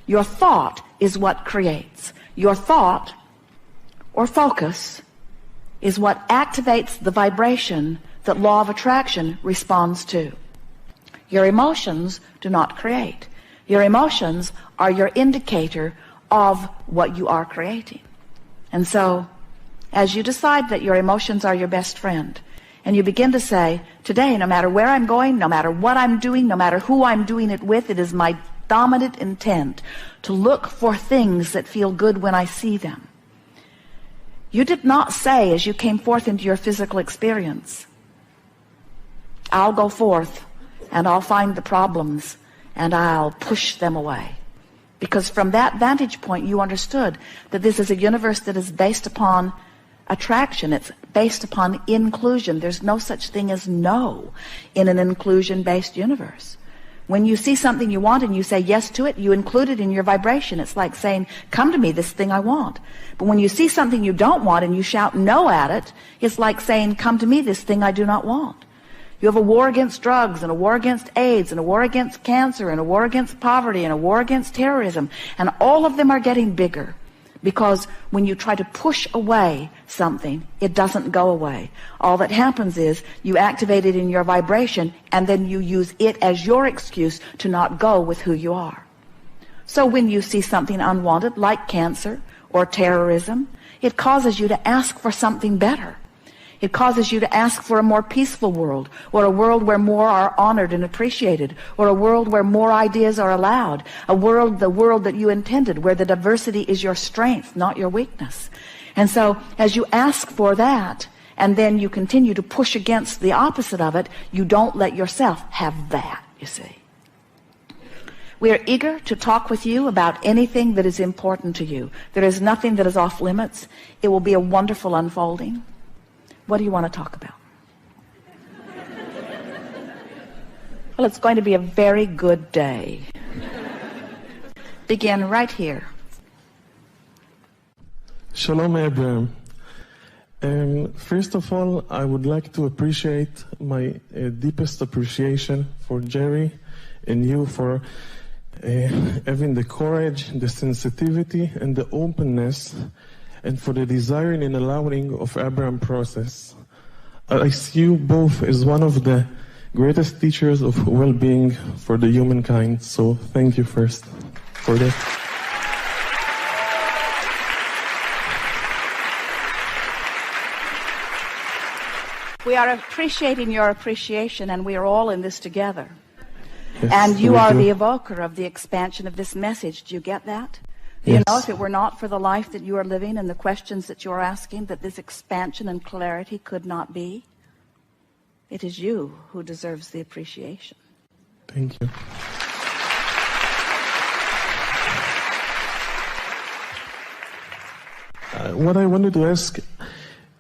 Your thought is what creates. Your thought or focus is what activates the vibration that law of attraction responds to. Your emotions do not create. Your emotions are your indicator of what you are creating. And so, as you decide that your emotions are your best friend, and you begin to say, today, no matter where I'm going, no matter what I'm doing, no matter who I'm doing it with, it is my dominant intent to look for things that feel good when I see them. You did not say, as you came forth into your physical experience, I'll go forth and I'll find the problems and I'll push them away. Because from that vantage point, you understood that this is a universe that is based upon attraction. It's based upon inclusion. There's no such thing as no in an inclusion-based universe. When you see something you want and you say yes to it, you include it in your vibration. It's like saying, come to me, this thing I want. But when you see something you don't want and you shout no at it, it's like saying, come to me, this thing I do not want. You have a war against drugs and a war against AIDS and a war against cancer and a war against poverty and a war against terrorism. And all of them are getting bigger. Because when you try to push away something, it doesn't go away. All that happens is you activate it in your vibration, and then you use it as your excuse to not go with who you are. So when you see something unwanted, like cancer or terrorism, it causes you to ask for something better. It causes you to ask for a more peaceful world, or a world where more are honored and appreciated, or a world where more ideas are allowed, the world that you intended, where the diversity is your strength, not your weakness. And so as you ask for that, and then you continue to push against the opposite of it, you don't let yourself have that, you see. We are eager to talk with you about anything that is important to you. There is nothing that is off limits. It will be a wonderful unfolding. What do you want to talk about? Well, it's going to be a very good day. Begin right here. Shalom, Abraham. First of all, I would like to appreciate my deepest appreciation for Jerry and you for having the courage, the sensitivity, and the openness, and for the desiring and allowing of Abraham process. I see you both as one of the greatest teachers of well-being for the humankind. So thank you first for that. We are appreciating your appreciation, and we are all in this together. Yes, and you are the evoker of the expansion of this message. Do you get that? Yes. You know, if it were not for the life that you are living and the questions that you are asking, that this expansion and clarity could not be. It is you who deserves the appreciation. Thank you. What I wanted to ask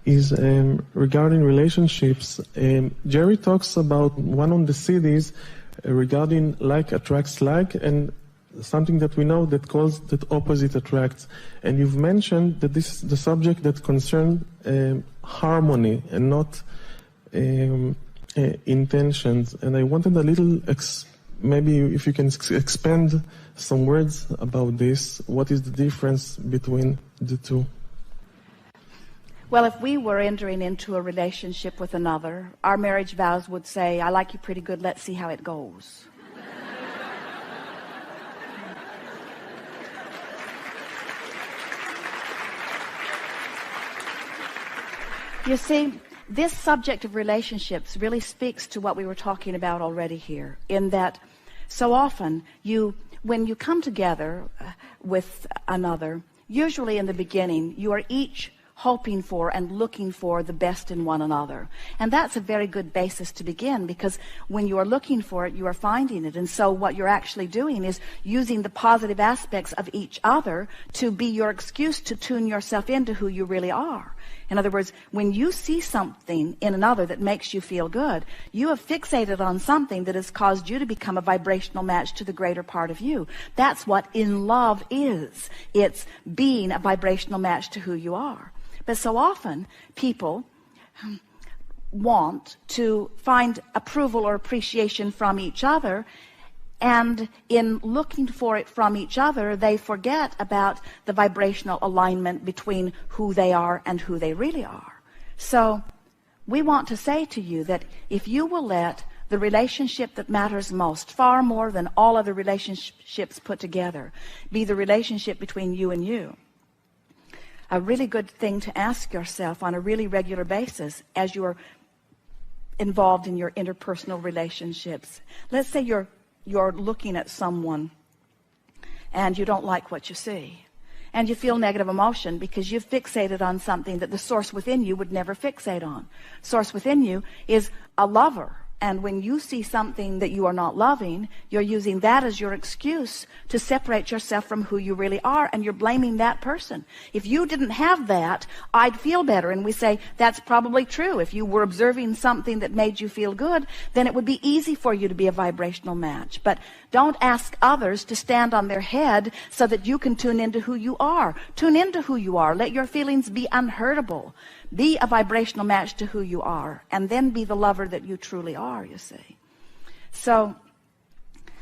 is regarding relationships. Jerry talks about one of the CDs regarding like attracts like, and something that we know that calls that opposite attracts. And you've mentioned that this is the subject that concerns harmony and not intentions. And I wanted a little, maybe if you can expand some words about this. What is the difference between the two? Well, if we were entering into a relationship with another, our marriage vows would say, I like you pretty good, let's see how it goes. You see, this subject of relationships really speaks to what we were talking about already here, in that so often when you come together with another, usually in the beginning, you are each hoping for and looking for the best in one another. And that's a very good basis to begin, because when you are looking for it, you are finding it. And so what you're actually doing is using the positive aspects of each other to be your excuse to tune yourself into who you really are. In other words, when you see something in another that makes you feel good, you have fixated on something that has caused you to become a vibrational match to the greater part of you. That's what in love is. It's being a vibrational match to who you are. But so often, people want to find approval or appreciation from each other And in looking for it from each other, they forget about the vibrational alignment between who they are and who they really are. So we want to say to you that if you will let the relationship that matters most, far more than all other relationships put together, be the relationship between you and you, a really good thing to ask yourself on a really regular basis as you're involved in your interpersonal relationships. Let's say you're looking at someone and you don't like what you see, and you feel negative emotion because you've fixated on something that the source within you would never fixate on. Source within you is a lover. And when you see something that you are not loving, you're using that as your excuse to separate yourself from who you really are, and you're blaming that person. If you didn't have that, I'd feel better. And we say, that's probably true. If you were observing something that made you feel good, then it would be easy for you to be a vibrational match. But don't ask others to stand on their head so that you can tune into who you are. Tune into who you are. Let your feelings be unhurtable. Be a vibrational match to who you are, and then be the lover that you truly are, you see. So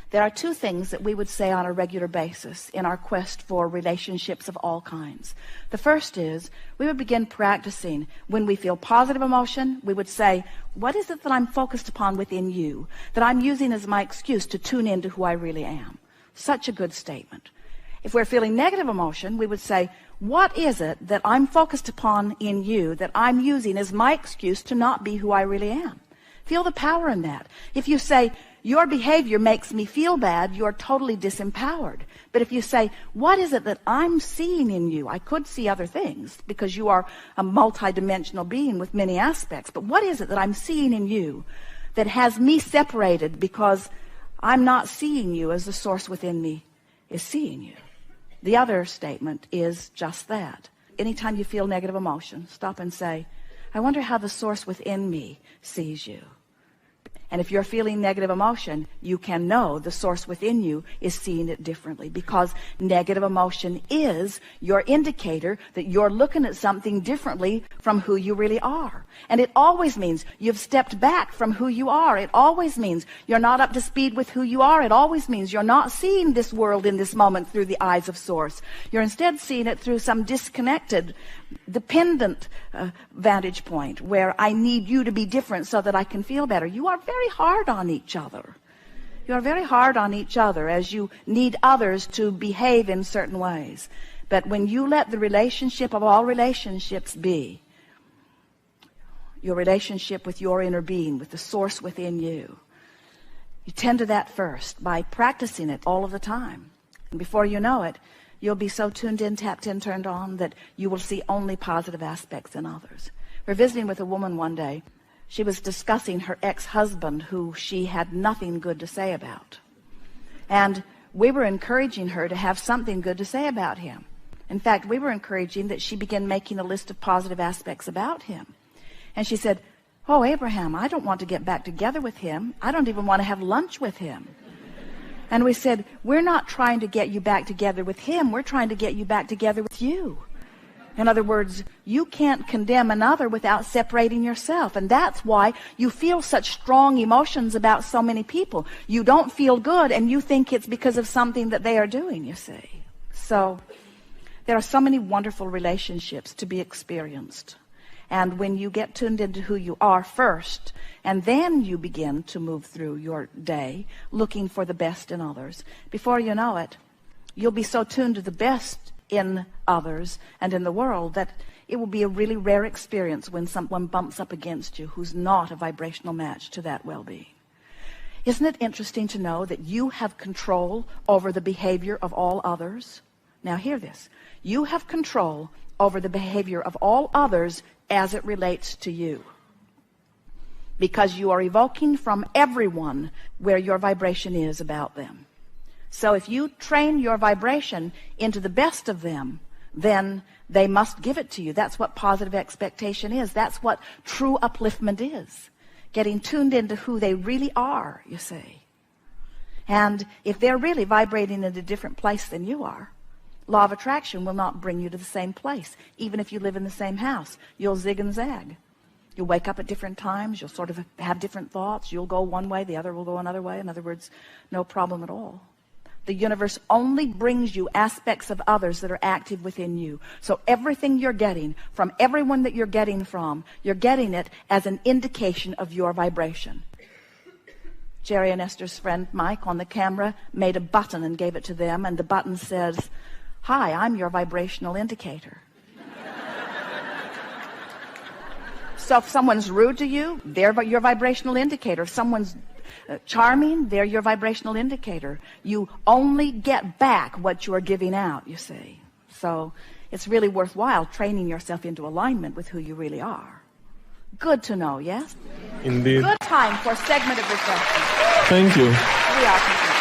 there are two things that we would say on a regular basis in our quest for relationships of all kinds. The first is we would begin practicing when we feel positive emotion. We would say, what is it that I'm focused upon within you that I'm using as my excuse to tune into who I really am? Such a good statement. If we're feeling negative emotion, we would say, what is it that I'm focused upon in you that I'm using as my excuse to not be who I really am? Feel the power in that. If you say, your behavior makes me feel bad, you're totally disempowered. But if you say, what is it that I'm seeing in you? I could see other things because you are a multidimensional being with many aspects. But what is it that I'm seeing in you that has me separated because I'm not seeing you as the source within me is seeing you? The other statement is just that. Anytime you feel negative emotion, stop and say, I wonder how the source within me sees you. And if you're feeling negative emotion, you can know the source within you is seeing it differently, because negative emotion is your indicator that you're looking at something differently from who you really are. And it always means you've stepped back from who you are. It always means you're not up to speed with who you are. It always means you're not seeing this world in this moment through the eyes of source. You're instead seeing it through some disconnected, dependent vantage point where I need you to be different so that I can feel better. You are very hard on each other. You are very hard on each other as you need others to behave in certain ways. But when you let the relationship of all relationships be your relationship with your inner being, with the source within you, you tend to that first by practicing it all of the time. And before you know it, you'll be so tuned in, tapped in, turned on that you will see only positive aspects in others. We're visiting with a woman one day. She was discussing her ex-husband, who she had nothing good to say about. And we were encouraging her to have something good to say about him. In fact, we were encouraging that she begin making a list of positive aspects about him. And she said, oh, Abraham, I don't want to get back together with him. I don't even want to have lunch with him. And we said, we're not trying to get you back together with him. We're trying to get you back together with you. In other words, you can't condemn another without separating yourself. And that's why you feel such strong emotions about so many people. You don't feel good, and you think it's because of something that they are doing, you see. So there are so many wonderful relationships to be experienced. And when you get tuned into who you are first, and then you begin to move through your day looking for the best in others, before you know it, you'll be so tuned to the best in others and in the world that it will be a really rare experience when someone bumps up against you who's not a vibrational match to that well-being. Isn't it interesting to know that you have control over the behavior of all others? Now hear this. You have control over the behavior of all others as it relates to you, because you are evoking from everyone where your vibration is about them. So if you train your vibration into the best of them, then they must give it to you. That's what positive expectation is. That's what true upliftment is. Getting tuned into who they really are, you see. And if they're really vibrating in a different place than you are, law of attraction will not bring you to the same place. Even if you live in the same house, you'll zig and zag. You'll wake up at different times. You'll sort of have different thoughts. You'll go one way, the other will go another way. In other words, no problem at all. The universe only brings you aspects of others that are active within you. So everything you're getting from everyone that you're getting from, you're getting it as an indication of your vibration. Jerry and Esther's friend Mike on the camera made a button and gave it to them, and the button says, "Hi, I'm your vibrational indicator." So if someone's rude to you, they're your vibrational indicator. If someone's charming, they're your vibrational indicator. You only get back what you are giving out, you see. So it's really worthwhile training yourself into alignment with who you really are. Good to know, yes? Indeed. Good time for a segment of reflection. Thank you. We are complete.